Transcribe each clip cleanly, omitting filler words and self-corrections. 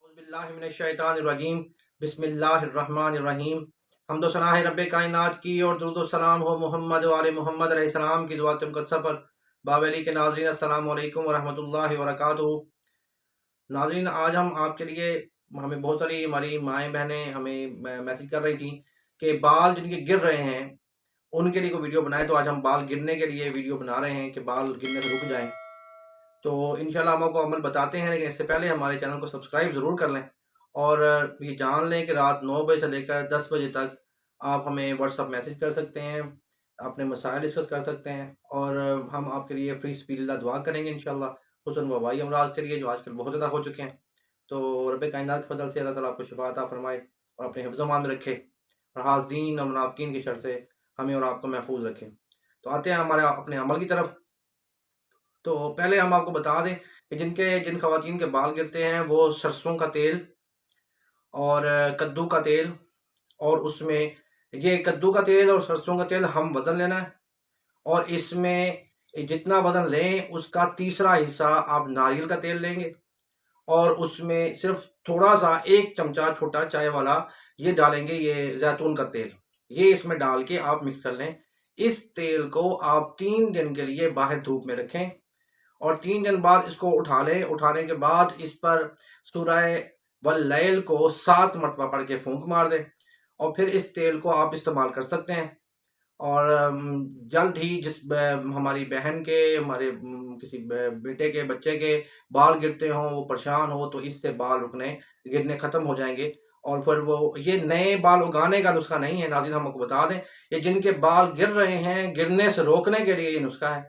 बिल्लाहिमिनश्शैतानिर्रजीम बिस्मिल्लाहिर्रहमानिर्रहीम। हम्दो सना है रब्बे कायनात की और दुरूद व सलाम हो मोहम्मद व आले मोहम्मद अलैहिस्सलाम की दुआ मुक़द्दसा पर। बावली के नाज़रीन अस्सलामु अलैकुम व रहमतुल्लाहि व बरकातुहू। नाज़रीन, आज हम आपके लिए, हमें बहुत सारी हमारी माएँ बहनें हमें मैसेज कर रही थी कि बाल जिनके गिर रहे हैं उनके लिए कोई वीडियो बनाए। तो आज हम बाल गिरने के लिए वीडियो बना रहे हैं कि बाल गिरने से रुक जाएं। तो इंशाल्लाह हम आपको अमल बताते हैं, लेकिन इससे पहले हमारे चैनल को सब्सक्राइब ज़रूर कर लें और ये जान लें कि रात 9 बजे से लेकर 10 बजे तक आप हमें व्हाट्सअप मैसेज कर सकते हैं, अपने मसाइल डिस्कस कर सकते हैं और हम आपके लिए फ़ी सबिलिल्लाह दुआ करेंगे इंशाल्लाह, खुसूसन वबाई अमराज के लिए जो आजकल बहुत ज़्यादा हो चुके हैं। तो रब्बे कायनात के फज़ल से अल्लाह ताला आपको शिफ़ा अता फ़रमाए और अपने हिफ्ज़-ओ-मान में रखे और हासिदीन और मुनाफ़िकीन की शर से हमें और आपको महफूज रखें। तो आते हैं हमारे अपने अमल की तरफ। तो पहले हम आपको बता दें कि जिन ख़वातीन के बाल गिरते हैं वो सरसों का तेल और कद्दू का तेल, और उसमें ये कद्दू का तेल और सरसों का तेल हम वज़न लेना है और इसमें जितना वज़न लें उसका तीसरा हिस्सा आप नारियल का तेल लेंगे और उसमें सिर्फ थोड़ा सा 1 चमचा छोटा चाय वाला ये डालेंगे, ये जैतून का तेल, ये इसमें डाल के आप मिक्स कर लें। इस तेल को आप 3 दिन के लिए बाहर धूप में रखें और 3 दिन बाद इसको उठा लें। उठाने के बाद इस पर सूरह वल्लैल को 7 मरतबा पढ़ के फूंक मार दें और फिर इस तेल को आप इस्तेमाल कर सकते हैं। और जल्द ही हमारी बहन के, हमारे किसी बेटे के, बच्चे के बाल गिरते हों, वो परेशान हो, तो इससे बाल गिरने ख़त्म हो जाएंगे। और फिर वो ये नए बाल उगाने का नुस्खा नहीं है नाज़रीन, हम आपको बता दें, ये जिनके बाल गिर रहे हैं गिरने से रोकने के लिए ये नुस्खा है।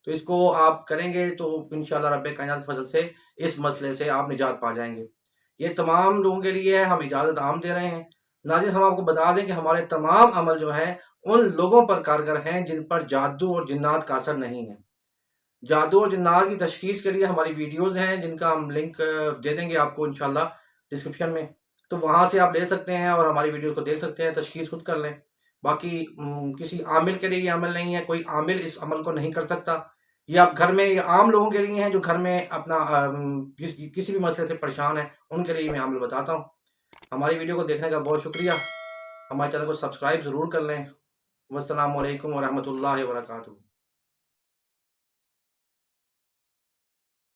तो इसको आप करेंगे तो इंशाल्लाह रब्बे कायनात के फजल से इस मसले से आप निजात पा जाएंगे। ये तमाम लोगों के लिए है, हम इजाज़त आम दे रहे हैं। नाज़रीन, हम आपको बता दें कि हमारे तमाम अमल जो हैं उन लोगों पर कारगर हैं जिन पर जादू और जिन्नात का असर नहीं है। जादू और जिन्नात की तशख़ीस के लिए हमारी वीडियोज़ हैं जिनका हम लिंक दे देंगे आपको इंशाल्लाह डिस्क्रिप्शन में, तो वहाँ से आप ले सकते हैं और हमारी वीडियो को देख सकते हैं, तशख़ीस खुद कर लें। बाकी किसी आमिल के लिए ये अमल नहीं है, कोई आमिल इस अमल को नहीं कर सकता। ये आप घर में, ये आम लोगों के लिए हैं जो घर में अपना किसी भी मसले से परेशान है, उनके लिए मैं अमल बताता हूँ। हमारी वीडियो को देखने का बहुत शुक्रिया। हमारे चैनल को सब्सक्राइब ज़रूर कर लें। वस्सलामु अलैकुम व रहमतुल्लाहि व बरकातुहू।